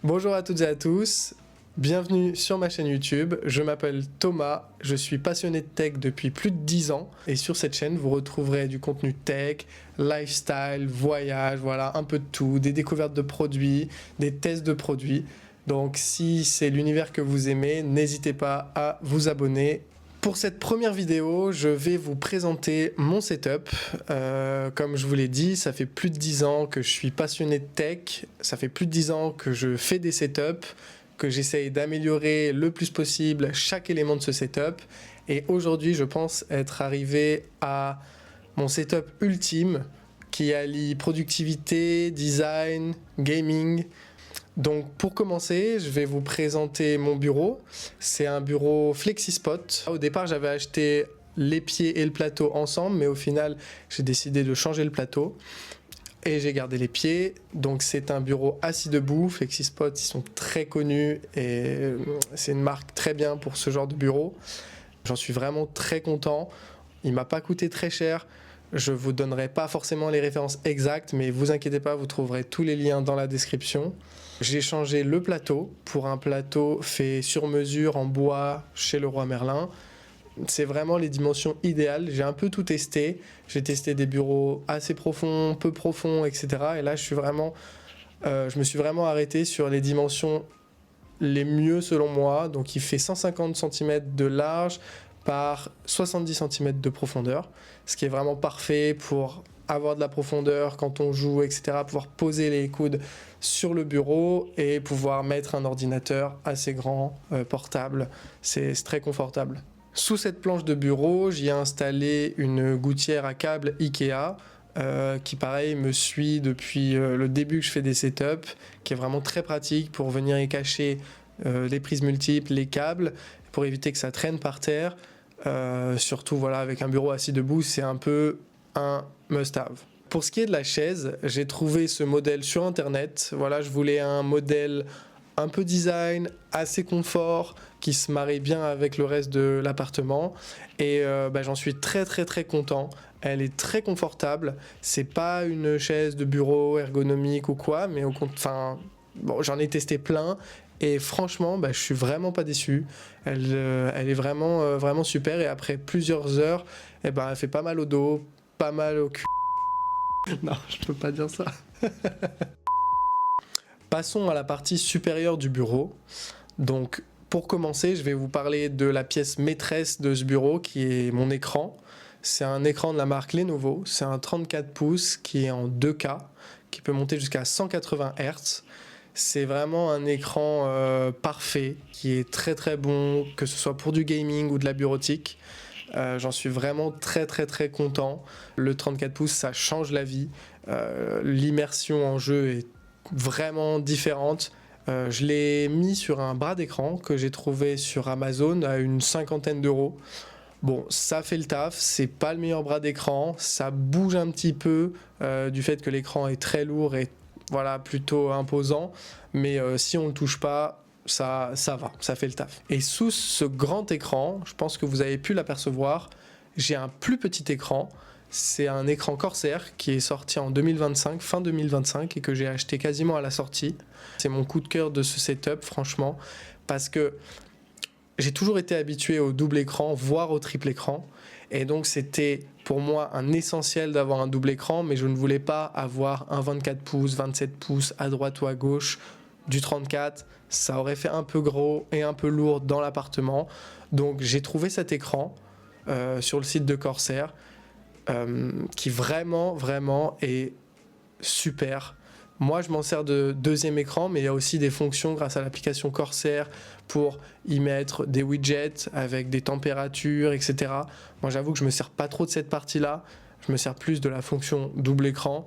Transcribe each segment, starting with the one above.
Bonjour à toutes et à tous, bienvenue sur ma chaîne YouTube. Je m'appelle Thomas, je suis passionné de tech depuis plus de 10 ans et sur cette chaîne vous retrouverez du contenu tech, lifestyle, voyage, voilà, un peu de tout, des découvertes de produits, des tests de produits. Donc si c'est l'univers que vous aimez, n'hésitez pas à vous abonner. Pour cette première vidéo, je vais vous présenter mon setup. Comme je vous l'ai dit, ça fait plus de 10 ans que je suis passionné de tech, ça fait plus de 10 ans que je fais des setups, que j'essaye d'améliorer le plus possible chaque élément de ce setup. Et aujourd'hui, je pense être arrivé à mon setup ultime qui allie productivité, design, gaming. Donc pour commencer, je vais vous présenter mon bureau. C'est un bureau FlexiSpot. Au départ, j'avais acheté les pieds et le plateau ensemble, mais au final, j'ai décidé de changer le plateau et j'ai gardé les pieds. Donc c'est un bureau assis debout. FlexiSpot, ils sont très connus et c'est une marque très bien pour ce genre de bureau. J'en suis vraiment très content. Il m'a pas coûté très cher. Je vous donnerai pas forcément les références exactes, mais vous inquiétez pas, vous trouverez tous les liens dans la description. J'ai changé le plateau pour un plateau fait sur mesure en bois chez Leroy Merlin. C'est vraiment les dimensions idéales. J'ai un peu tout testé. J'ai testé des bureaux assez profonds, peu profonds, etc. Et là, je me suis vraiment arrêté sur les dimensions les mieux selon moi. Donc, il fait 150 cm de large par 70 cm de profondeur, ce qui est vraiment parfait pour avoir de la profondeur quand on joue, etc., pouvoir poser les coudes sur le bureau et pouvoir mettre un ordinateur assez grand, portable. C'est très confortable. Sous cette planche de bureau, j'y ai installé une gouttière à câble Ikea qui pareil me suit depuis le début que je fais des setups, qui est vraiment très pratique pour venir y cacher les prises multiples, les câbles, pour éviter que ça traîne par terre. Surtout voilà, avec un bureau assis debout, c'est un peu un must-have. Pour ce qui est de la chaise, j'ai trouvé ce modèle sur internet. Voilà, je voulais un modèle un peu design, assez confort, qui se marie bien avec le reste de l'appartement. Et j'en suis très content. Elle est très confortable. C'est pas une chaise de bureau ergonomique ou quoi, mais bon, j'en ai testé plein. Et franchement, je suis vraiment pas déçu. Elle est vraiment super. Et après plusieurs heures, elle fait pas mal au dos, pas mal au cul. Non, je peux pas dire ça. Passons à la partie supérieure du bureau. Donc, pour commencer, je vais vous parler de la pièce maîtresse de ce bureau, qui est mon écran. C'est un écran de la marque Lenovo. C'est un 34 pouces qui est en 2K, qui peut monter jusqu'à 180 Hz. C'est vraiment un écran parfait, qui est très bon, que ce soit pour du gaming ou de la bureautique. J'en suis vraiment très content. Le 34 pouces, ça change la vie. L'immersion en jeu est vraiment différente. Je l'ai mis sur un bras d'écran que j'ai trouvé sur Amazon à une 50aine d'euros. Bon, ça fait le taf, c'est pas le meilleur bras d'écran, ça bouge un petit peu du fait que l'écran est très lourd et voilà, plutôt imposant, mais si on ne le touche pas, ça va, ça fait le taf. Et sous ce grand écran, je pense que vous avez pu l'apercevoir, j'ai un plus petit écran. C'est un écran Corsair qui est sorti en 2025, fin 2025, et que j'ai acheté quasiment à la sortie. C'est mon coup de cœur de ce setup, franchement, parce que j'ai toujours été habitué au double écran, voire au triple écran. Et donc c'était pour moi un essentiel d'avoir un double écran, mais je ne voulais pas avoir un 24 pouces, 27 pouces à droite ou à gauche du 34. Ça aurait fait un peu gros et un peu lourd dans l'appartement. Donc j'ai trouvé cet écran sur le site de Corsair qui vraiment est super. Moi, je m'en sers de deuxième écran, mais il y a aussi des fonctions grâce à l'application Corsair pour y mettre des widgets avec des températures, etc. Moi, j'avoue que je me sers pas trop de cette partie-là. Je me sers plus de la fonction double écran.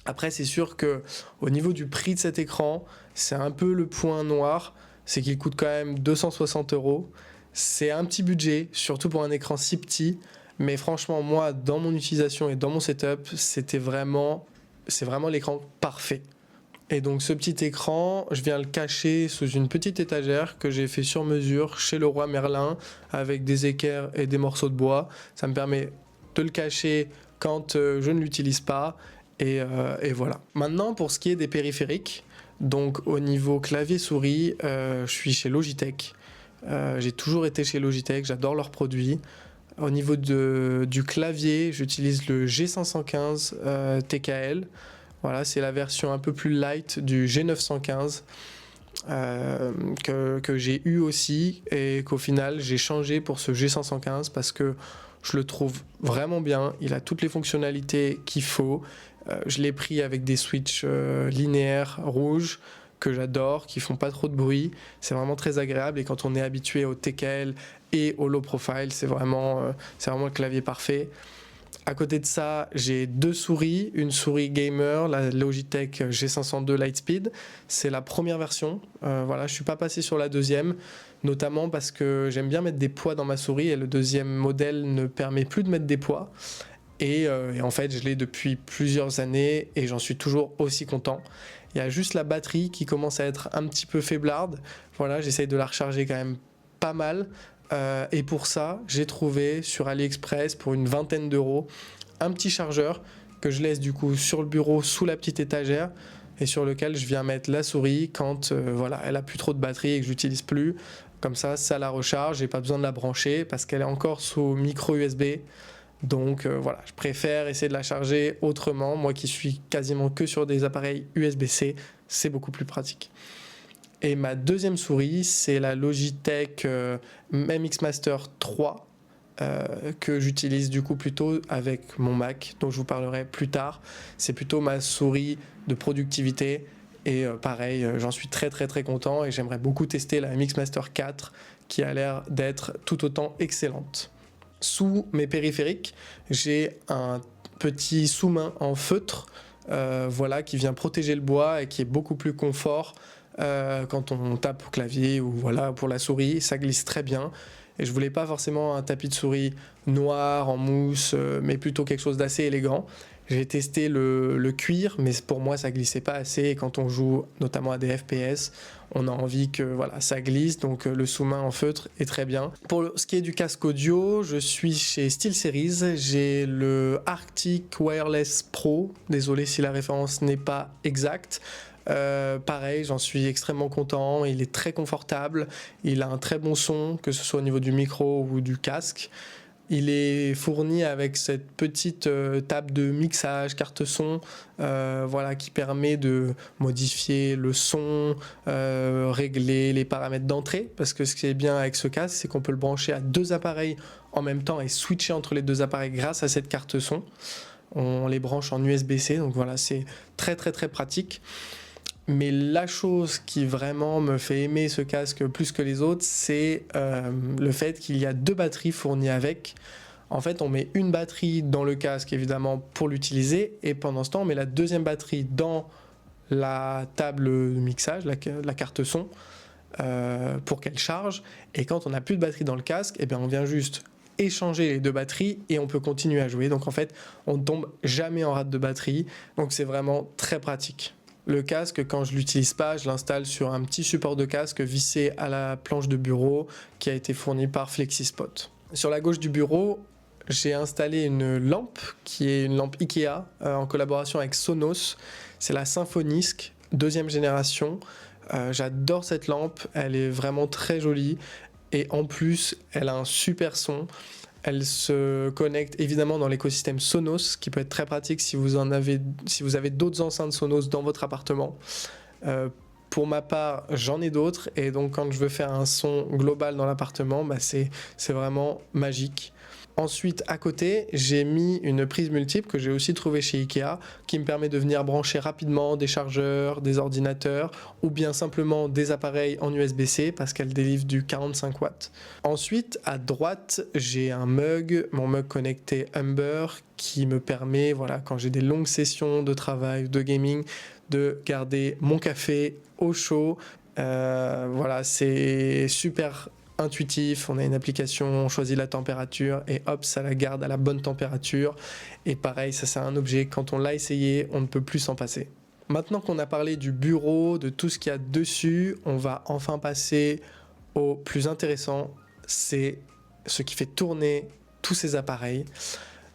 Après, c'est sûr que au niveau du prix de cet écran, c'est un peu le point noir. C'est qu'il coûte quand même 260 euros. C'est un petit budget, surtout pour un écran si petit. Mais franchement, moi, dans mon utilisation et dans mon setup, c'est vraiment l'écran parfait. Et donc ce petit écran, je viens le cacher sous une petite étagère que j'ai fait sur mesure chez Leroy Merlin avec des équerres et des morceaux de bois. Ça me permet de le cacher quand je ne l'utilise pas. Et voilà. Maintenant, pour ce qui est des périphériques, Donc au niveau clavier-souris, je suis chez Logitech. J'ai toujours été chez Logitech, j'adore leurs produits. Au niveau du clavier, j'utilise le G515 TKL. Voilà, c'est la version un peu plus light du G915 que j'ai eu aussi et qu'au final j'ai changé pour ce G515 parce que je le trouve vraiment bien. Il a toutes les fonctionnalités qu'il faut. Je l'ai pris avec des switches linéaires rouges que j'adore, qui font pas trop de bruit. C'est vraiment très agréable et quand on est habitué au TKL et au low profile, c'est vraiment le clavier parfait. À côté de ça, j'ai deux souris, une souris gamer, la Logitech G502 Lightspeed. C'est la première version. Voilà, je suis pas passé sur la deuxième, notamment parce que j'aime bien mettre des poids dans ma souris et le deuxième modèle ne permet plus de mettre des poids. Et en fait, je l'ai depuis plusieurs années et j'en suis toujours aussi content. Il y a juste la batterie qui commence à être un petit peu faiblarde. Voilà, j'essaye de la recharger quand même pas mal. Et pour ça, j'ai trouvé sur AliExpress pour une vingtaine d'euros un petit chargeur que je laisse du coup sur le bureau sous la petite étagère et sur lequel je viens mettre la souris quand elle a plus trop de batterie et que je l'utilise plus. Comme ça la recharge, j'ai pas besoin de la brancher parce qu'elle est encore sous micro USB. Donc voilà, je préfère essayer de la charger autrement. Moi qui suis quasiment que sur des appareils USB-C, c'est beaucoup plus pratique. Et ma deuxième souris, c'est la Logitech MX Master 3 que j'utilise du coup plutôt avec mon Mac, dont je vous parlerai plus tard. C'est plutôt ma souris de productivité et pareil, j'en suis très très très content et j'aimerais beaucoup tester la MX Master 4 qui a l'air d'être tout autant excellente. Sous mes périphériques, j'ai un petit sous-main en feutre qui vient protéger le bois et qui est beaucoup plus confort quand on tape au clavier ou pour la souris, ça glisse très bien. Et je voulais pas forcément un tapis de souris noir en mousse, mais plutôt quelque chose d'assez élégant. J'ai testé le cuir, mais pour moi ça glissait pas assez. Et quand on joue notamment à des FPS, on a envie que ça glisse. Donc le sous-main en feutre est très bien. Pour ce qui est du casque audio, je suis chez SteelSeries. J'ai le Arctic Wireless Pro. Désolé si la référence n'est pas exacte. Pareil, j'en suis extrêmement content, il est très confortable, il a un très bon son, que ce soit au niveau du micro ou du casque. Il est fourni avec cette petite table de mixage, carte son, qui permet de modifier le son, régler les paramètres d'entrée, parce que ce qui est bien avec ce casque, c'est qu'on peut le brancher à deux appareils en même temps et switcher entre les deux appareils grâce à cette carte son. On les branche en USB-C, donc voilà, c'est très très très pratique. Mais la chose qui vraiment me fait aimer ce casque plus que les autres, c'est le fait qu'il y a deux batteries fournies avec. En fait, on met une batterie dans le casque, évidemment, pour l'utiliser. Et pendant ce temps, on met la deuxième batterie dans la table de mixage, la carte son, pour qu'elle charge. Et quand on n'a plus de batterie dans le casque, on vient juste échanger les deux batteries et on peut continuer à jouer. Donc en fait, on ne tombe jamais en rate de batterie. Donc c'est vraiment très pratique. Le casque, quand je ne l'utilise pas, je l'installe sur un petit support de casque vissé à la planche de bureau qui a été fourni par FlexiSpot. Sur la gauche du bureau, j'ai installé une lampe qui est une lampe Ikea en collaboration avec Sonos. C'est la Symfonisk, deuxième génération. J'adore cette lampe, elle est vraiment très jolie et en plus, elle a un super son. Elle se connecte évidemment dans l'écosystème Sonos, qui peut être très pratique si vous avez d'autres enceintes Sonos dans votre appartement. Pour ma part, j'en ai d'autres, et donc quand je veux faire un son global dans l'appartement, c'est vraiment magique. Ensuite, à côté, j'ai mis une prise multiple que j'ai aussi trouvée chez Ikea, qui me permet de venir brancher rapidement des chargeurs, des ordinateurs, ou bien simplement des appareils en USB-C, parce qu'elle délivre du 45 watts. Ensuite, à droite, j'ai mon mug connecté Humber, qui me permet, quand j'ai des longues sessions de travail, de gaming, de garder mon café au chaud. C'est super intuitif, on a une application, on choisit la température et hop, ça la garde à la bonne température. Et pareil, ça c'est un objet, quand on l'a essayé, on ne peut plus s'en passer. Maintenant qu'on a parlé du bureau, de tout ce qu'il y a dessus, on va enfin passer au plus intéressant, c'est ce qui fait tourner tous ces appareils.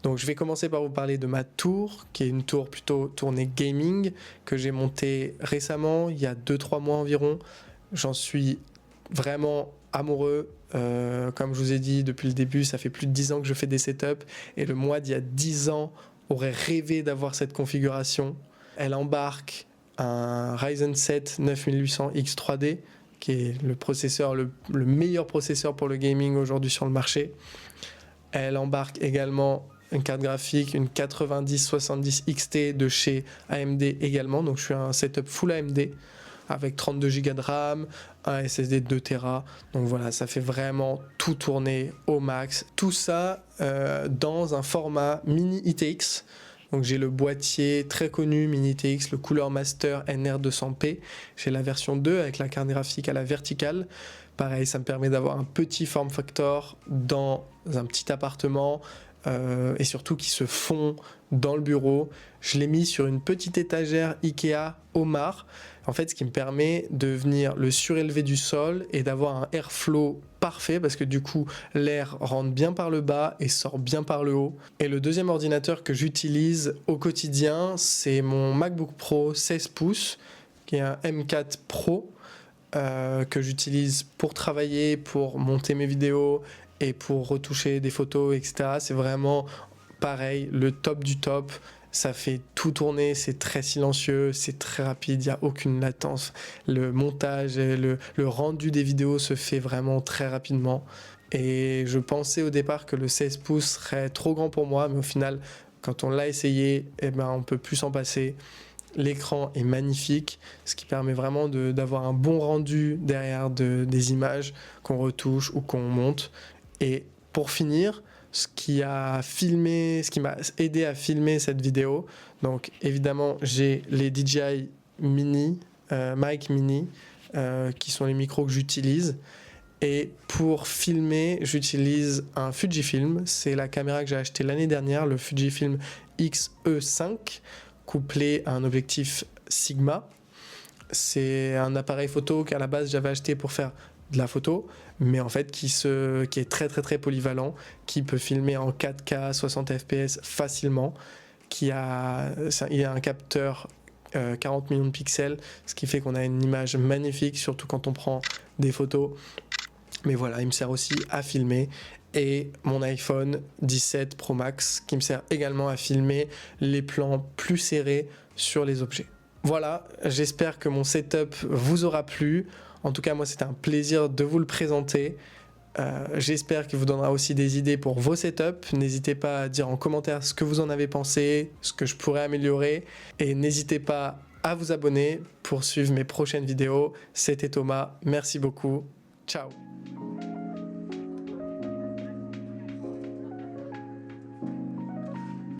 Donc je vais commencer par vous parler de ma tour, qui est une tour plutôt tournée gaming, que j'ai montée récemment, il y a 2-3 mois environ. J'en suis vraiment amoureux. Comme je vous ai dit depuis le début, ça fait plus de 10 ans que je fais des setups, et le moi d'il y a 10 ans aurait rêvé d'avoir cette configuration. Elle embarque un Ryzen 7 9800X 3D, qui est le processeur, le meilleur processeur pour le gaming aujourd'hui sur le marché. Elle embarque également une carte graphique, une 9070 XT de chez AMD également. Donc je suis un setup full AMD avec 32 Go de RAM, un SSD de 2 Tera. Donc voilà, ça fait vraiment tout tourner au max. Tout ça dans un format mini ITX. Donc j'ai le boîtier très connu mini ITX, le Cooler Master NR200P. J'ai la version 2 avec la carte graphique à la verticale. Pareil, ça me permet d'avoir un petit form factor dans un petit appartement et surtout qui se fond dans le bureau. Je l'ai mis sur une petite étagère Ikea Omar. En fait, ce qui me permet de venir le surélever du sol et d'avoir un airflow parfait parce que du coup, l'air rentre bien par le bas et sort bien par le haut. Et le deuxième ordinateur que j'utilise au quotidien, c'est mon MacBook Pro 16 pouces, qui est un M4 Pro. Que j'utilise pour travailler, pour monter mes vidéos et pour retoucher des photos, etc. C'est vraiment pareil, le top du top. Ça fait tout tourner, c'est très silencieux, c'est très rapide, il n'y a aucune latence. Le montage et le rendu des vidéos se fait vraiment très rapidement. Et je pensais au départ que le 16 pouces serait trop grand pour moi, mais au final, quand on l'a essayé, eh ben, on ne peut plus s'en passer. L'écran est magnifique, ce qui permet vraiment d'avoir un bon rendu derrière des images qu'on retouche ou qu'on monte. Et pour finir, ce qui m'a aidé à filmer cette vidéo, donc évidemment j'ai les DJI Mini, Mic Mini, qui sont les micros que j'utilise. Et pour filmer, j'utilise un Fujifilm, c'est la caméra que j'ai achetée l'année dernière, le Fujifilm X-E5, couplé à un objectif Sigma. C'est un appareil photo qu'à la base j'avais acheté pour faire de la photo, mais en fait qui est très très très polyvalent, qui peut filmer en 4K 60 fps facilement, il y a un capteur 40 millions de pixels, ce qui fait qu'on a une image magnifique, surtout quand on prend des photos. Mais voilà, il me sert aussi à filmer. Et mon iPhone 17 Pro Max qui me sert également à filmer les plans plus serrés sur les objets. Voilà, j'espère que mon setup vous aura plu. En tout cas, moi, c'était un plaisir de vous le présenter. J'espère qu'il vous donnera aussi des idées pour vos setups. N'hésitez pas à dire en commentaire ce que vous en avez pensé, ce que je pourrais améliorer. Et n'hésitez pas à vous abonner pour suivre mes prochaines vidéos. C'était Thomas, merci beaucoup. Ciao.